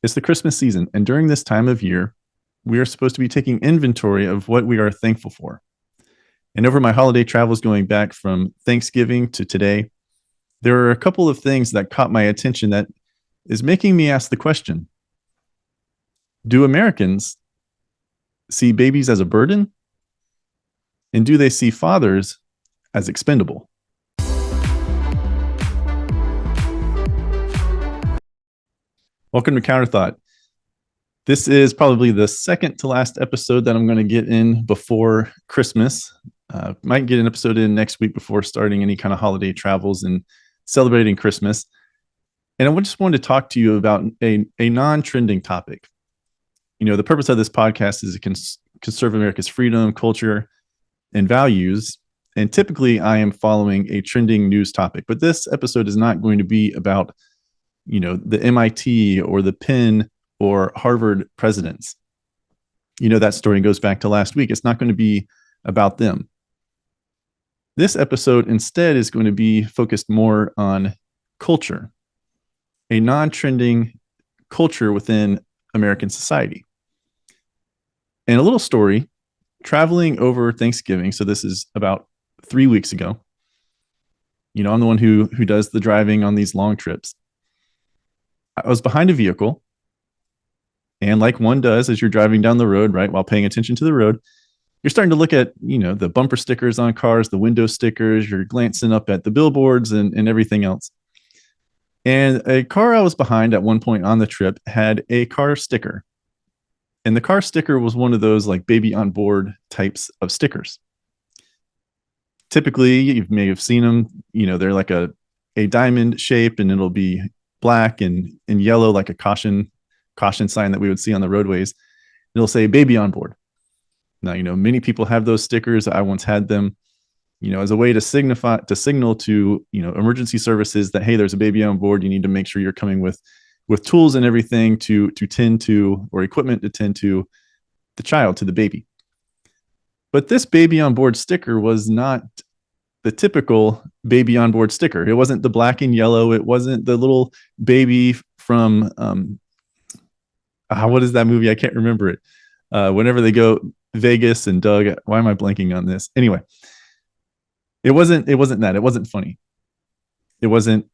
It's the Christmas season, and during this time of year, we are supposed to be taking inventory of what we are thankful for. And over my holiday travels going back from Thanksgiving to today, there are a couple of things that caught my attention that is making me ask the question: do Americans see babies as a burden? And do they see fathers as expendable? Welcome to Counter Thought. This is probably the second to last episode that I'm going to get in before Christmas. Might get an episode in next week before starting any kind of holiday travels and celebrating Christmas. And I just wanted to talk to you about a non-trending topic. You know, the purpose of this podcast is to conserve America's freedom, culture, and values. And typically I am following a trending news topic, but this episode is not going to be about, you know, the MIT or the Penn or Harvard presidents. You know, that story goes back to last week. It's not going to be about them. This episode instead is going to be focused more on culture, a non-trending culture within American society. And a little story, traveling over Thanksgiving. So this is about 3 weeks ago. You know, I'm the one who does the driving on these long trips. I was behind a vehicle, and like one does as you're driving down the road, right, while paying attention to the road, you're starting to look at, you know, the bumper stickers on cars, the window stickers, you're glancing up at the billboards and everything else. And a car I was behind at one point on the trip had a car sticker. And the car sticker was one of those like baby on board types of stickers. Typically, you may have seen them, you know, they're like a diamond shape, and it'll be black and yellow, like a caution sign that we would see on the roadways. It'll say baby on board. Now, you know, many people have those stickers. I once had them, you know, as a way to signal to, you know, emergency services that, hey, there's a baby on board. You need to make sure you're coming with tools and everything to tend to, or equipment to tend to the child, to the baby. But this baby on board sticker was not the typical baby on board sticker. It wasn't the black and yellow. It wasn't the little baby from, what is that movie? I can't remember it. Whenever they go Vegas and Doug, why am I blanking on this? Anyway, it wasn't that. It wasn't funny. It wasn't,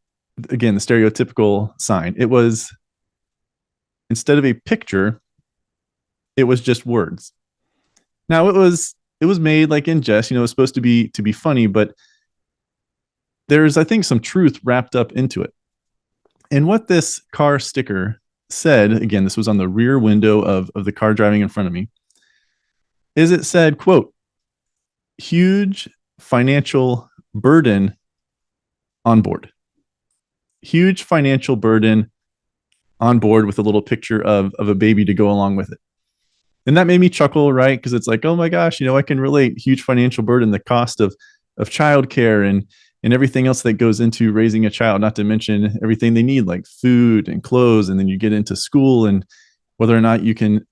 again, the stereotypical sign. It was, instead of a picture, it was just words. Now it was made like in jest, you know, it was supposed to be funny, but there's, I think, some truth wrapped up into it. And what this car sticker said, again, this was on the rear window of the car driving in front of me, is it said, quote, huge financial burden on board. Huge financial burden on board, with a little picture of a baby to go along with it. And that made me chuckle, right? Because it's like, oh my gosh, you know, I can relate. Huge financial burden, the cost of childcare and everything else that goes into raising a child, not to mention everything they need, like food and clothes. And then you get into school and whether or not you can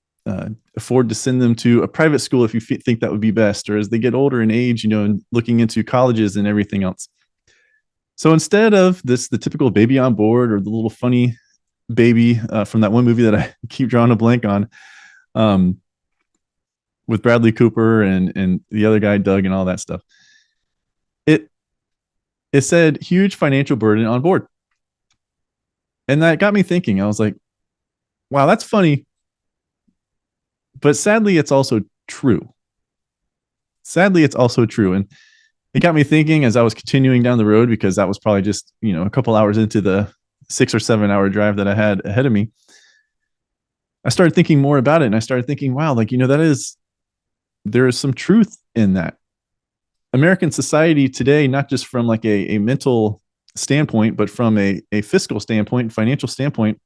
afford to send them to a private school if you think that would be best, or as they get older in age, you know, and looking into colleges and everything else. So instead of the typical baby on board, or the little funny baby from that one movie that I keep drawing a blank on, with Bradley Cooper and the other guy, Doug, and all that stuff, it said huge financial burden on board. And that got me thinking. I was like, wow, that's funny. But sadly, it's also true. And it got me thinking as I was continuing down the road, because that was probably just, you know, a couple hours into the 6 or 7 hour drive that I had ahead of me. I started thinking more about it, and I started thinking, wow, like, you know, there is some truth in that. American society today, not just from like a mental standpoint, but from a fiscal standpoint, financial standpoint,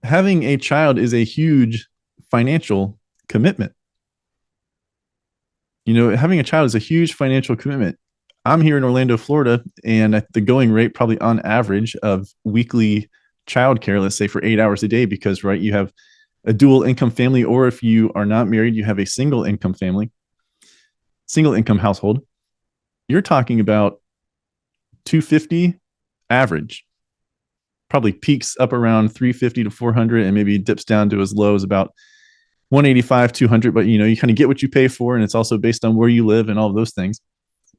having a child is a huge financial commitment. You know, having a child is a huge financial commitment. I'm here in Orlando, Florida, and the going rate probably on average of weekly childcare, let's say for 8 hours a day, because, right, you have a dual income family, or if you are not married, you have a single income household, you're talking about $250 average probably peaks up around 350 to 400 and maybe dips down to as low as about 185, 200. But you kind of get what you pay for, and it's also based on where you live and all of those things.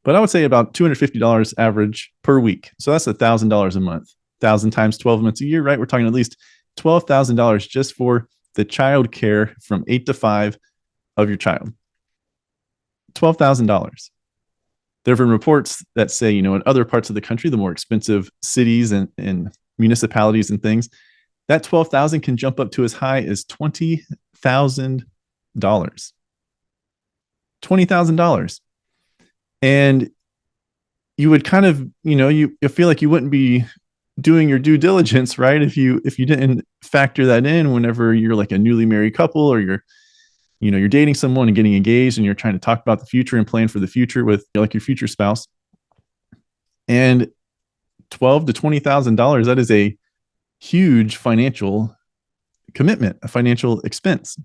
But I would say about $250 average per week. So that's $1,000 a month. 1,000 times 12 months a year, right? We're talking at least $12,000 just for the child care from 8 to 5 of your child. $12,000. There have been reports that say, in other parts of the country, the more expensive cities and municipalities and things, that 12,000 can jump up to as high as $20,000. $20,000. And you would kind of, you feel like you wouldn't be doing your due diligence, right? If you didn't factor that in whenever you're like a newly married couple, or you're dating someone and getting engaged and you're trying to talk about the future and plan for the future with like your future spouse. And $12,000 to $20,000, that is a huge financial commitment, a financial expense.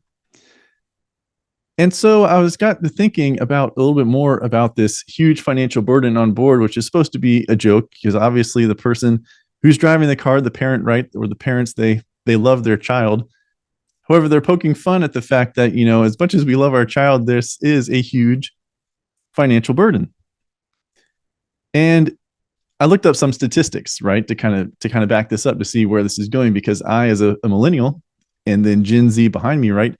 And so I got to thinking about a little bit more about this huge financial burden on board, which is supposed to be a joke, because obviously the person who's driving the car, the parent, right, or the parents, they love their child. However, they're poking fun at the fact that, as much as we love our child, this is a huge financial burden. And I looked up some statistics, right, to kind of back this up, to see where this is going, because I, as a millennial, and then Gen Z behind me, right,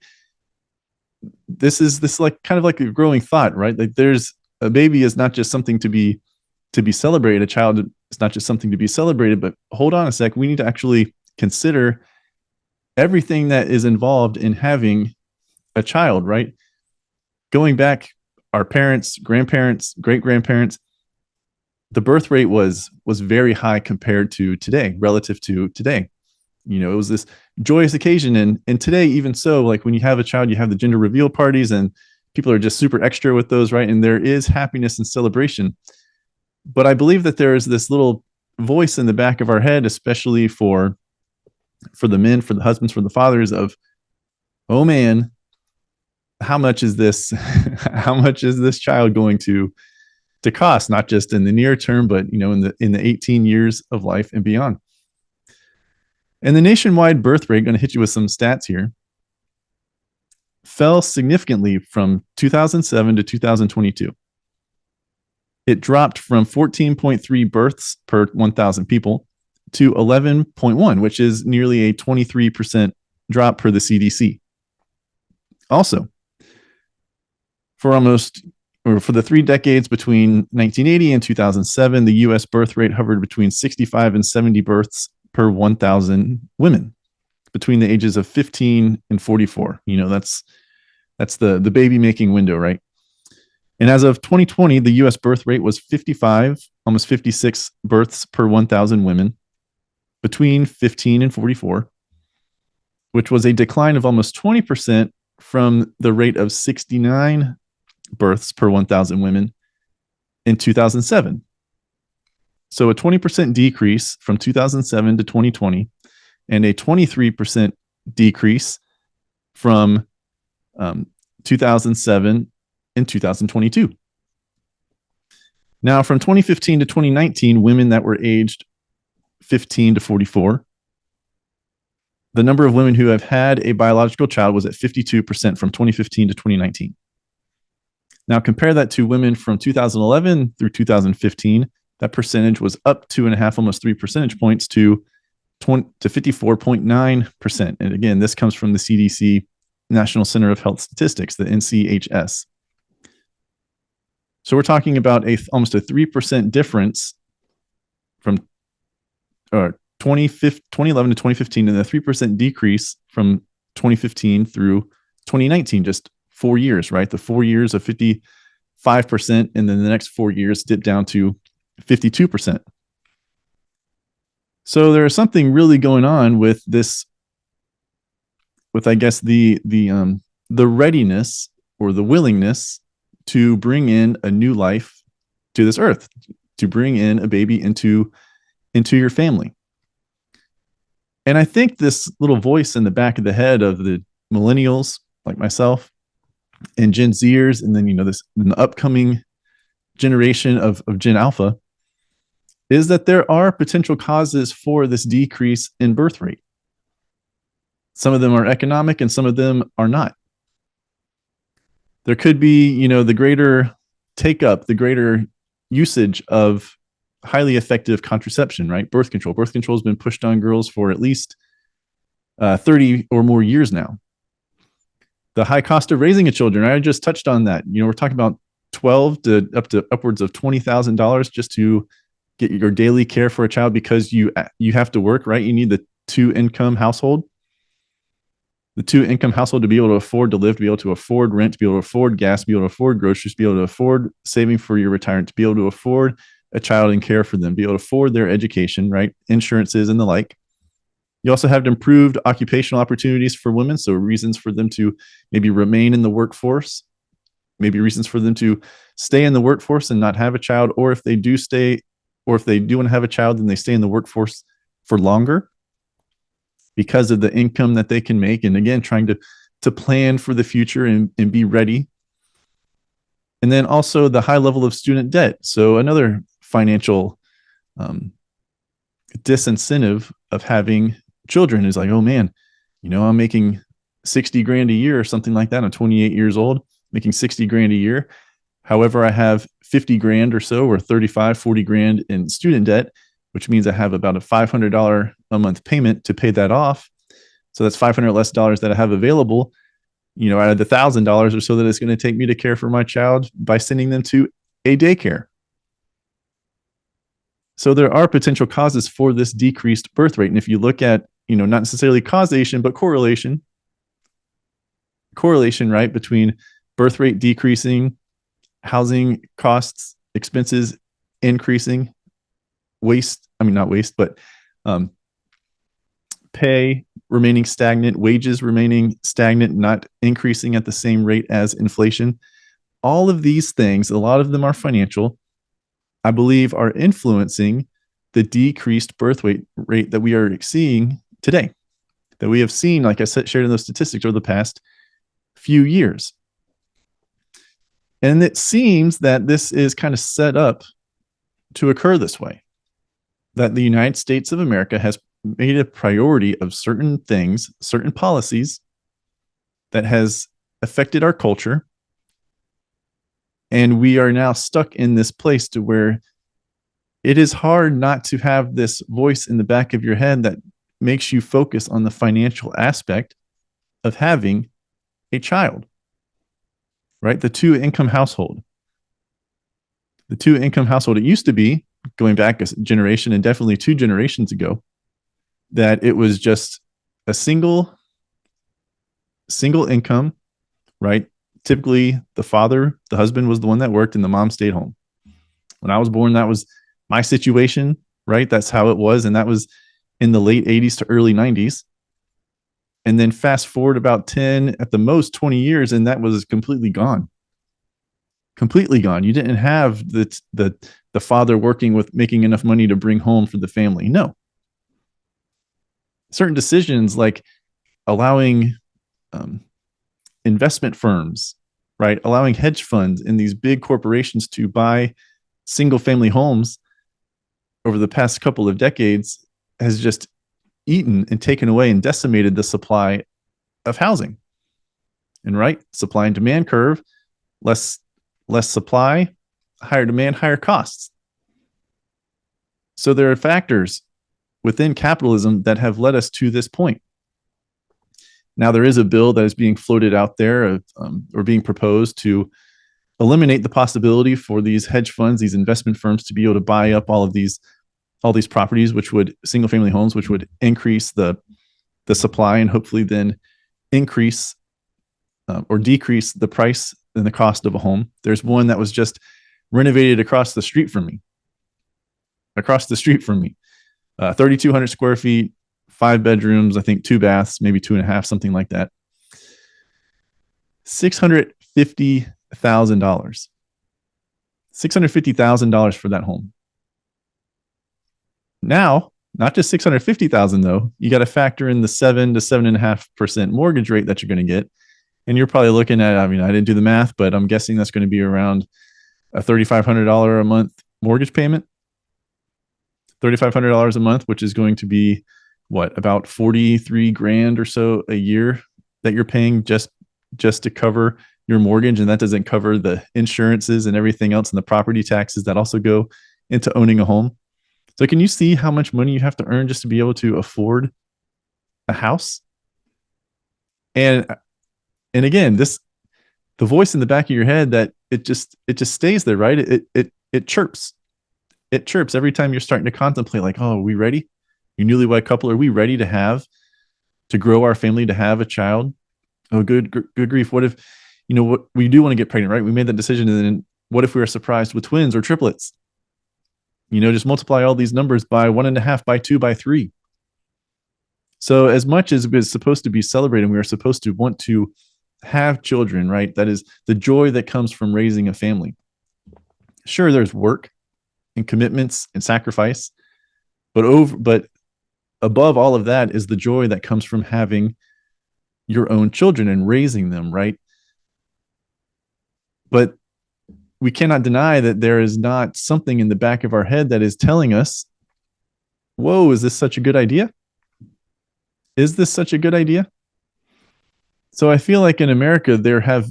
this like kind of like a growing thought, right? Like, there's a baby is not just something to be celebrated. A child is not just something to be celebrated, but hold on a sec, we need to actually consider everything that is involved in having a child, right? Going back, our parents, grandparents, great-grandparents, the birth rate was very high compared to today, relative to today. It was this joyous occasion. And today, even so, like when you have a child, you have the gender reveal parties and people are just super extra with those, right? And there is happiness and celebration. But I believe that there is this little voice in the back of our head, especially for the men, for the husbands, for the fathers, of, oh man, how much is this child going to cost, not just in the near term, but in the 18 years of life and beyond. And the nationwide birth rate, going to hit you with some stats here, fell significantly from 2007 to 2022. It dropped from 14.3 births per 1,000 people to 11.1, which is nearly a 23% drop per the CDC. Also, for the 3 decades between 1980 and 2007, the U.S. birth rate hovered between 65 and 70 births per 1,000 women between the ages of 15 and 44. That's the baby making window, right? And as of 2020, the U.S. birth rate was 55, almost 56 births per 1,000 women between 15 and 44, which was a decline of almost 20% from the rate of 69 births per 1,000 women in 2007. So a 20% decrease from 2007 to 2020, and a 23% decrease from 2007 and 2022. Now, from 2015 to 2019, women that were aged 15 to 44, the number of women who have had a biological child was at 52% from 2015 to 2019. Now, compare that to women from 2011 through 2015. That percentage was up 2.5, almost 3 percentage points to 54.9%. And again, this comes from the CDC, National Center of Health Statistics, the NCHS. So we're talking about almost a 3% difference from 2011 to 2015, and a 3% decrease from 2015 through 2019, just 4 years, right? The 4 years of 55%, and then the next 4 years dipped down to 52%. So there's something really going on with this, with, I guess, the readiness or the willingness to bring in a new life to this earth, to bring in a baby into your family. And I think this little voice in the back of the head of the millennials like myself and Gen Zers, and then, the upcoming generation of Gen Alpha, is that there are potential causes for this decrease in birth rate. Some of them are economic and some of them are not. There could be, the greater take up, the greater usage of highly effective contraception, right? Birth control. Birth control has been pushed on girls for at least 30 or more years now. The high cost of raising a children, I just touched on that. We're talking about 12 to upwards of $20,000 just to get your daily care for a child because you have to work, right? You need the two-income household. The two-income household to be able to afford to live, to be able to afford rent, to be able to afford gas, to be able to afford groceries, to be able to afford saving for your retirement, to be able to afford a child and care for them, be able to afford their education, right? Insurances and the like. You also have improved occupational opportunities for women, so reasons for them to maybe remain in the workforce, maybe reasons for them to stay in the workforce and not have a child, or if they do stay, or if they do want to have a child, then they stay in the workforce for longer because of the income that they can make. And again, trying to plan for the future and be ready. And then also the high level of student debt. So another financial disincentive of having children is like, oh man, I'm making 60 grand a year or something like that. I'm 28 years old, making 60 grand a year. However, I have 50 grand or so, or 35, 40 grand in student debt, which means I have about a $500 a month payment to pay that off. So that's $500 less dollars that I have available, out of the $1,000 or so that it's going to take me to care for my child by sending them to a daycare. So there are potential causes for this decreased birth rate. And if you look at, not necessarily causation, but correlation, right, between birth rate decreasing, housing costs, expenses increasing, pay remaining stagnant, wages remaining stagnant, not increasing at the same rate as inflation. All of these things, a lot of them are financial, I believe are influencing the decreased birth rate that we are seeing today, that we have seen, like I said, shared in those statistics over the past few years. And it seems that this is kind of set up to occur this way, that the United States of America has made a priority of certain things, certain policies that has affected our culture. And we are now stuck in this place to where it is hard not to have this voice in the back of your head that makes you focus on the financial aspect of having a child, right? The two-income household. The two-income household, it used to be, going back a generation and definitely 2 generations ago, that it was just a single income, right? Typically, the husband was the one that worked and the mom stayed home. When I was born, that was my situation, right? That's how it was. And that was in the late 80s to early 90s. And then fast forward about 10, at the most 20 years, and that was completely gone. Completely gone. You didn't have the father working with making enough money to bring home for the family. No. Certain decisions like allowing investment firms, right? Allowing hedge funds and these big corporations to buy single family homes over the past couple of decades has just eaten and taken away and decimated the supply of housing. And right, supply and demand curve, less supply, higher demand, higher costs. So there are factors within capitalism that have led us to this point. Now, there is a bill that is being floated out there or being proposed to eliminate the possibility for these hedge funds, these investment firms, to be able to buy up all these properties, which would single family homes, which would increase the supply and hopefully then increase or decrease the price and the cost of a home. There's one that was just renovated across the street from me. 3,200 square feet, 5 bedrooms, I think 2 baths, maybe 2.5, something like that. $650,000. $650,000 for that home. Now, not just $650,000 though, you got to factor in the 7 to 7.5% mortgage rate that you're going to get. And you're probably looking at, I didn't do the math, but I'm guessing that's going to be around a $3,500 a month mortgage payment. $3,500 a month, which is going to be what, about 43 grand or so a year that you're paying just to cover your mortgage. And that doesn't cover the insurances and everything else and the property taxes that also go into owning a home. So can you see how much money you have to earn just to be able to afford a house? And again, the voice in the back of your head that it just stays there, right? It chirps. It chirps every time you're starting to contemplate, like, oh, are we ready? You newlywed couple, are we ready to grow our family, to have a child? Oh, good grief. What if, what we do want to get pregnant, right? We made that decision. And then what if we are surprised with twins or triplets? Just multiply all these numbers by 1.5, by 2, by 3. So as much as it's supposed to be celebrated, we are supposed to want to have children, right? That is the joy that comes from raising a family. Sure, there's work and commitments and sacrifice, but above all of that is the joy that comes from having your own children and raising them, right? But we cannot deny that there is not something in the back of our head that is telling us, whoa, is this such a good idea? Is this such a good idea? So I feel like in America, there have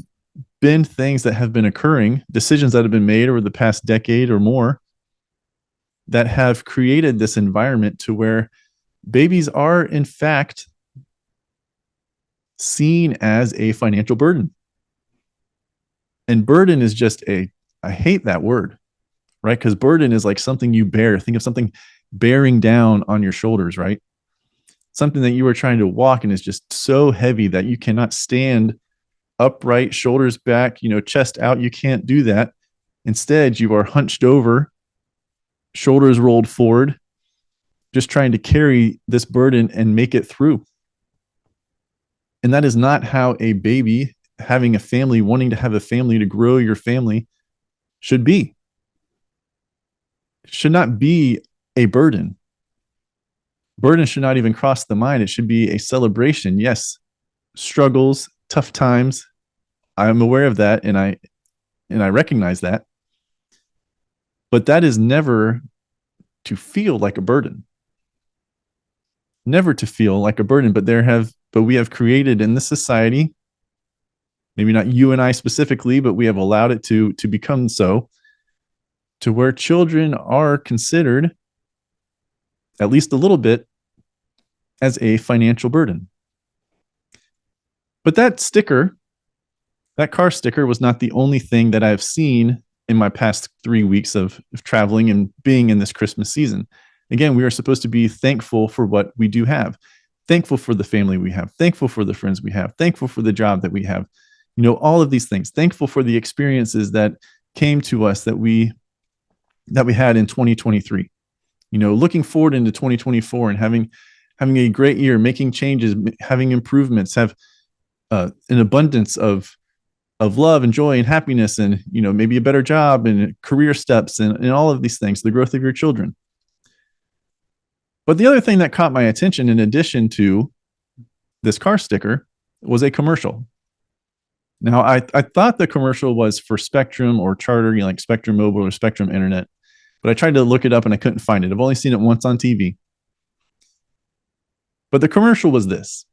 been things that have been occurring, decisions that have been made over the past decade or more that have created this environment to where babies are, in fact, seen as a financial burden. And burden is just I hate that word, right? Because burden is like something you bear. Think of something bearing down on your shoulders, right? Something that you are trying to walk and is just so heavy that you cannot stand upright, shoulders back, chest out. You can't do that. Instead, you are hunched over, shoulders rolled forward, just trying to carry this burden and make it through. And that is not how a baby having a family, wanting to have a family, to grow your family should be. It should not be a burden. Burden should not even cross the mind. It should be a celebration. Yes, struggles, tough times. I'm aware of that, and I recognize that. But that is never to feel like a burden. Never to feel like a burden. But we have created in this society, maybe not you and I specifically, but we have allowed it to become so, to where children are considered, at least a little bit, as a financial burden. But that car sticker was not the only thing that I've seen in my past 3 weeks of traveling and being in this Christmas season. Again, we are supposed to be thankful for what we do have, thankful for the family we have, thankful for the friends we have, thankful for the job that we have, all of these things, thankful for the experiences that came to us that we had in 2023, looking forward into 2024 and having a great year, making changes, having improvements, have an abundance of love and joy and happiness, and maybe a better job and career steps and all of these things, the growth of your children. But the other thing that caught my attention, in addition to this car sticker, was a commercial. Now, I thought the commercial was for Spectrum or Charter, like Spectrum Mobile or Spectrum Internet, but I tried to look it up and I couldn't find it. I've only seen it once on TV. But the commercial was this.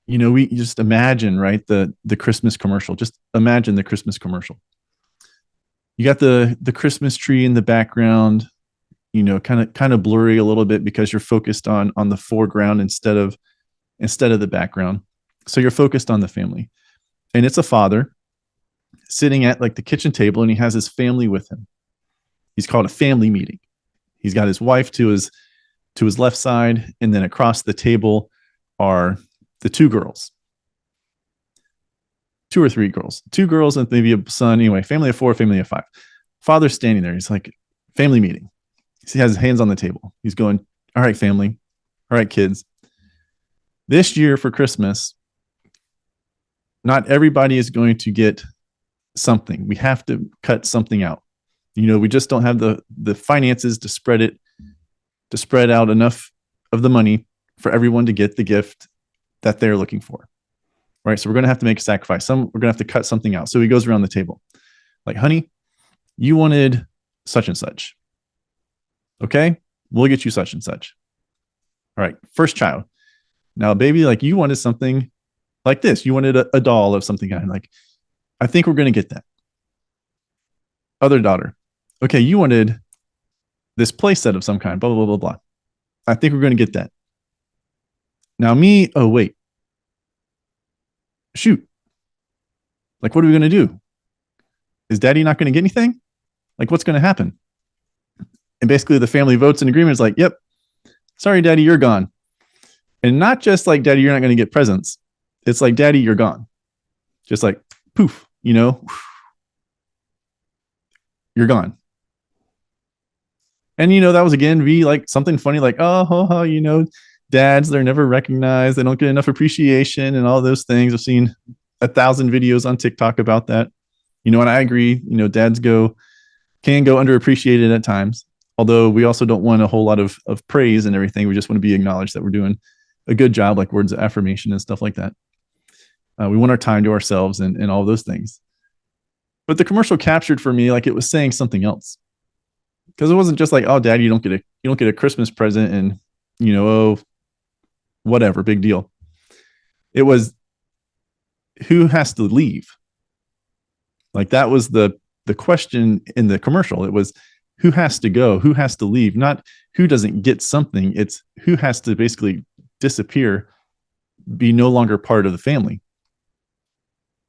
We just imagine, right, the Christmas commercial. Just imagine the Christmas commercial. You got the Christmas tree in the background, kind of blurry a little bit because you're focused on the foreground instead of the background. So you're focused on the family. And it's a father sitting at like the kitchen table, and he has his family with him. He's called a family meeting. He's got his wife to his left side, and then across the table are the two girls. 2 or 3 girls. 2 girls and maybe a son. Anyway, family of 4, family of 5. Father's standing there. He's like, family meeting. He has his hands on the table. He's going, all right, family. All right, kids. This year for Christmas, not everybody is going to get something. We have to cut something out. We just don't have the finances to spread out enough of the money for everyone to get the gift that they're looking for. Right. So we're going to have to make a sacrifice. We're going to have to cut something out. So he goes around the table like, honey, you wanted such and such. Okay. we'll get you such and such. All right, first child. Now, baby, like you wanted something like this. You wanted a doll of something kind. Like, I think we're going to get that. Other daughter. Okay, you wanted this play set of some kind, blah, blah, blah, blah, blah. I think we're going to get that. Now me, oh, wait. Shoot. Like, what are we going to do? Is daddy not going to get anything? Like, what's going to happen? And basically the family votes in agreement. Is like, yep, sorry, daddy, you're gone. And not just like, daddy, you're not going to get presents. It's like, daddy, you're gone. Just like, poof, you're gone. And, that was again, be like something funny, like, dads, they're never recognized. They don't get enough appreciation and all those things. I've seen 1,000 videos on TikTok about that. And I agree, dads can go underappreciated at times. Although we also don't want a whole lot of praise and everything. We just want to be acknowledged that we're doing a good job, like words of affirmation and stuff like that. We want our time to ourselves and all those things. But the commercial captured for me, like it was saying something else. Because it wasn't just like, oh, dad, you don't get a Christmas present and, whatever, big deal. It was who has to leave? Like that was the question in the commercial. It was who has to go, who has to leave, not who doesn't get something. It's who has to basically disappear, be no longer part of the family.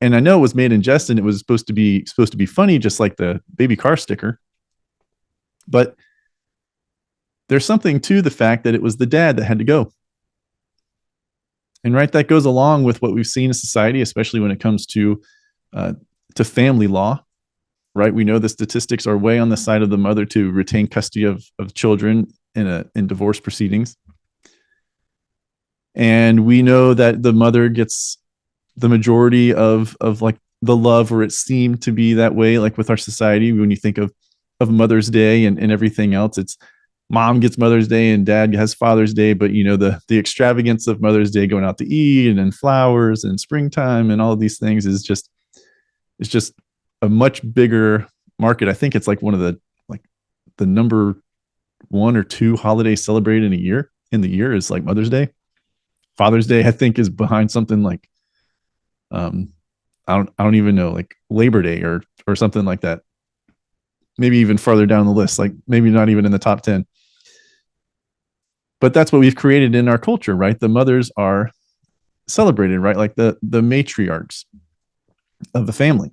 And I know it was made in jest and it was supposed to be funny, just like the baby car sticker. But there's something to the fact that it was the dad that had to go. And right, that goes along with what we've seen in society, especially when it comes to family law. Right, we know the statistics are way on the side of the mother to retain custody of children in divorce proceedings. And we know that the mother gets the majority of like the love, or it seemed to be that way, like with our society. When you think of Mother's Day and everything else, it's mom gets Mother's Day and dad has Father's Day. But the extravagance of Mother's Day, going out to eat and then flowers and springtime and all of these things is just a much bigger market. I think it's like one of the number 1 or 2 holidays celebrated in the year is like Mother's Day. Father's Day, I think, is behind something like, I don't even know, like Labor Day or something like that. Maybe even farther down the list, like maybe not even in the top 10. But that's what we've created in our culture, right? The mothers are celebrated, right? Like the matriarchs of the family.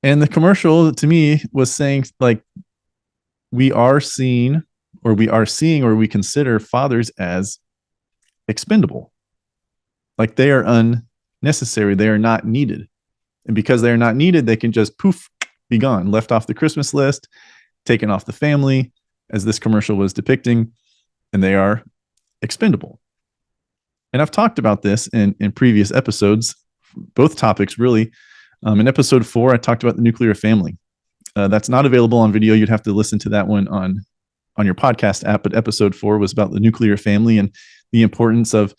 And the commercial to me was saying like, we are seeing or we consider fathers as expendable. Like they are unnecessary. They are not needed. And because they are not needed, they can just poof, be gone, left off the Christmas list, taken off the family, as this commercial was depicting, and they are expendable. And I've talked about this in previous episodes, both topics really. In episode 4, I talked about the nuclear family. That's not available on video. You'd have to listen to that one on your podcast app. But episode 4 was about the nuclear family and the importance of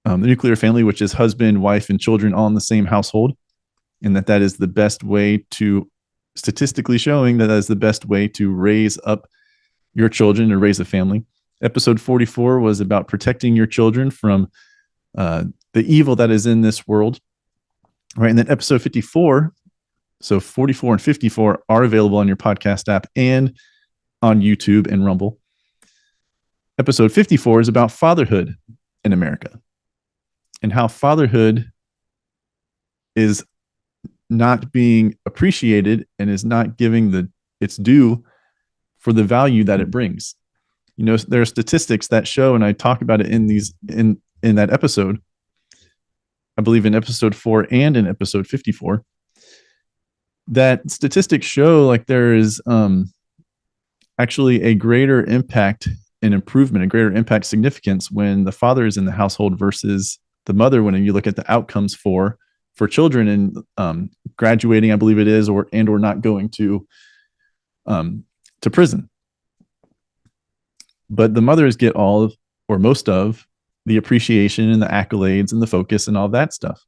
the nuclear family, which is husband, wife, and children all in the same household. And that is the best way to, statistically showing that is the best way to raise up your children or raise a family. Episode 44 was about protecting your children from the evil that is in this world. Right. And then episode 54, so 44 and 54 are available on your podcast app and on YouTube and Rumble. Episode 54 is about fatherhood in America and how fatherhood is not being appreciated and is not giving its due for the value that it brings. There are statistics that show, and I talk about it in that episode, I believe in episode 4 and in episode 54, that statistics show like there is actually a greater impact and improvement, a greater impact significance when the father is in the household versus the mother, when you look at the outcomes for children and graduating, I believe it is, or not going to prison. But the mothers get all of, or most of, the appreciation and the accolades and the focus and all that stuff.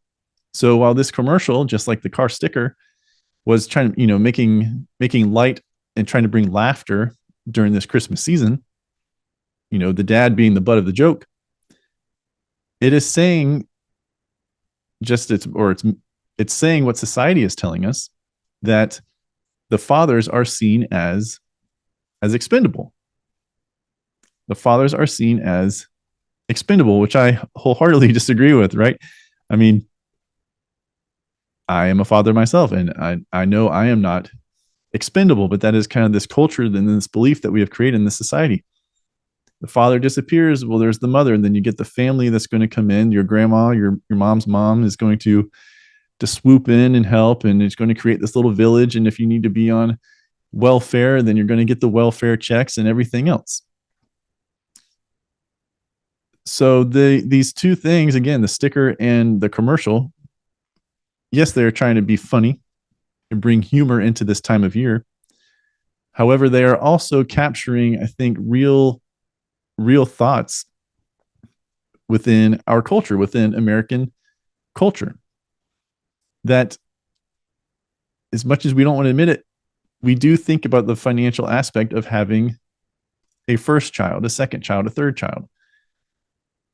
So while this commercial, just like the car sticker, was trying to, making light and trying to bring laughter during this Christmas season, the dad being the butt of the joke, it is saying it's saying what society is telling us, that the fathers are seen as expendable. The fathers are seen as expendable, which I wholeheartedly disagree with, right? I mean, I am a father myself, and I know I am not expendable, but that is kind of this culture and this belief that we have created in this society. The father disappears, well, there's the mother, and then you get the family that's going to come in. Your grandma, your mom's mom is going to swoop in and help, and it's going to create this little village. And if you need to be on welfare, then you're going to get the welfare checks and everything else. So these two things, again, the sticker and the commercial, yes, they're trying to be funny and bring humor into this time of year. However, they are also capturing, I think, real thoughts within our culture, within American culture, that as much as we don't want to admit it, we do think about the financial aspect of having a first child, a second child, a third child.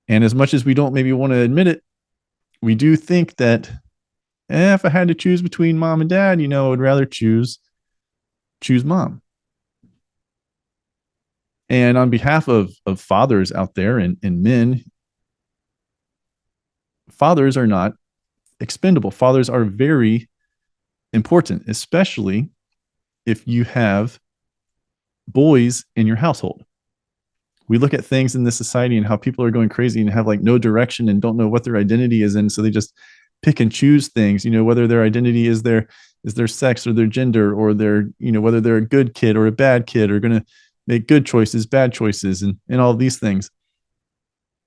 And as much as we don't maybe want to admit it, we do think that if I had to choose between mom and dad, I would rather choose mom. And on behalf of fathers out there and men, fathers are not expendable. Fathers are very important, especially if you have boys in your household. We look at things in this society and how people are going crazy and have like no direction and don't know what their identity is in. So they just pick and choose things, whether their identity is their sex or their gender, or their, whether they're a good kid or a bad kid, or going to make good choices, bad choices, and all of these things.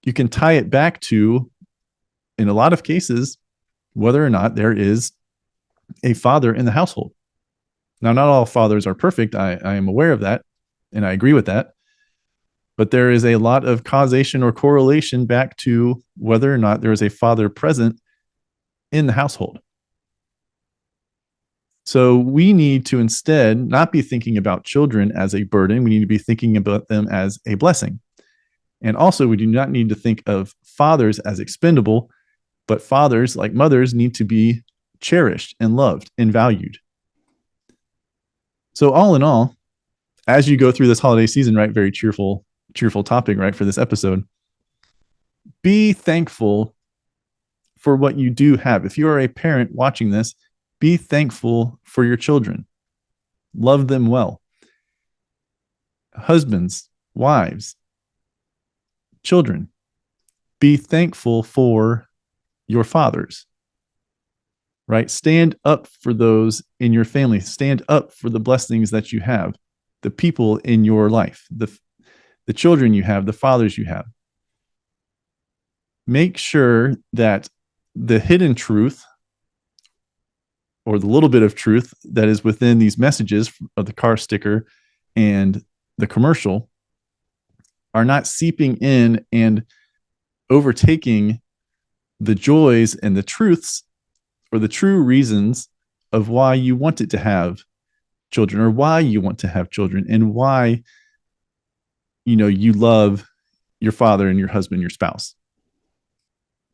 You can tie it back to, in a lot of cases, whether or not there is a father in the household. Now, not all fathers are perfect. I am aware of that, and I agree with that. But there is a lot of causation or correlation back to whether or not there is a father present in the household. So we need to instead not be thinking about children as a burden. We need to be thinking about them as a blessing. And also, we do not need to think of fathers as expendable, but fathers, like mothers, need to be cherished and loved and valued. So all in all, as you go through this holiday season, right, very cheerful topic, right, for this episode, be thankful for what you do have. If you are a parent watching this, be thankful for your children. Love them well. Husbands, wives, children, be thankful for your fathers, right? Stand up for those in your family. Stand up for the blessings that you have, the people in your life, the children you have, the fathers you have. Make sure that the hidden truth, or the little bit of truth that is within these messages of the car sticker and the commercial, are not seeping in and overtaking the joys and the truths, or the true reasons of why you wanted to have children, or why you want to have children, and why you love your father and your husband, your spouse.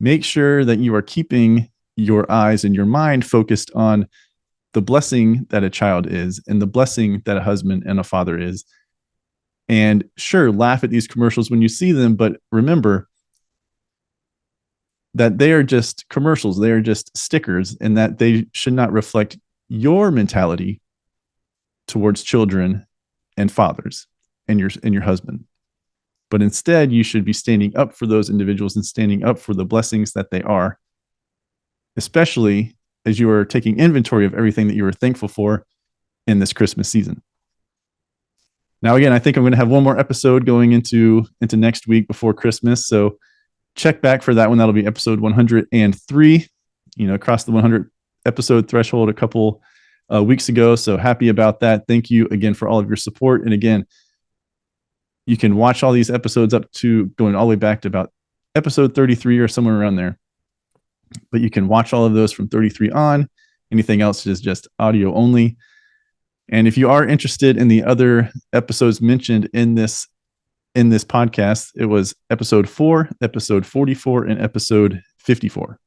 Make sure that you are keeping your eyes and your mind focused on the blessing that a child is, and the blessing that a husband and a father is. And sure, laugh at these commercials when you see them, but remember that they are just commercials. They are just stickers, and that they should not reflect your mentality towards children and fathers and your husband. But instead, you should be standing up for those individuals and standing up for the blessings that they are, especially as you are taking inventory of everything that you are thankful for in this Christmas season. Now, again, I think I'm going to have one more episode going into next week before Christmas. So check back for that one. That'll be episode 103, across the 100 episode threshold a couple weeks ago. So happy about that. Thank you again for all of your support. And again, you can watch all these episodes up to going all the way back to about episode 33 or somewhere around there. But you can watch all of those from 33 on. Anything else is just audio only. And if you are interested in the other episodes mentioned in this podcast, it was episode 4, episode 44, and episode 54.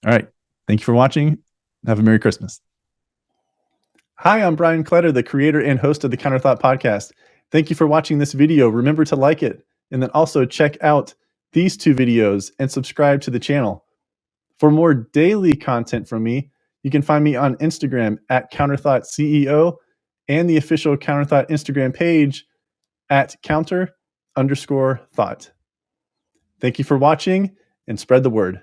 All right. Thank you for watching. Have a Merry Christmas. Hi, I'm Brian Kletter, the creator and host of the Counterthought Podcast. Thank you for watching this video. Remember to like it, and then also check out these 2 videos and subscribe to the channel. For more daily content from me, you can find me on Instagram at CounterThoughtCEO and the official Counterthought Instagram page at counter_thought. Thank you for watching, and spread the word.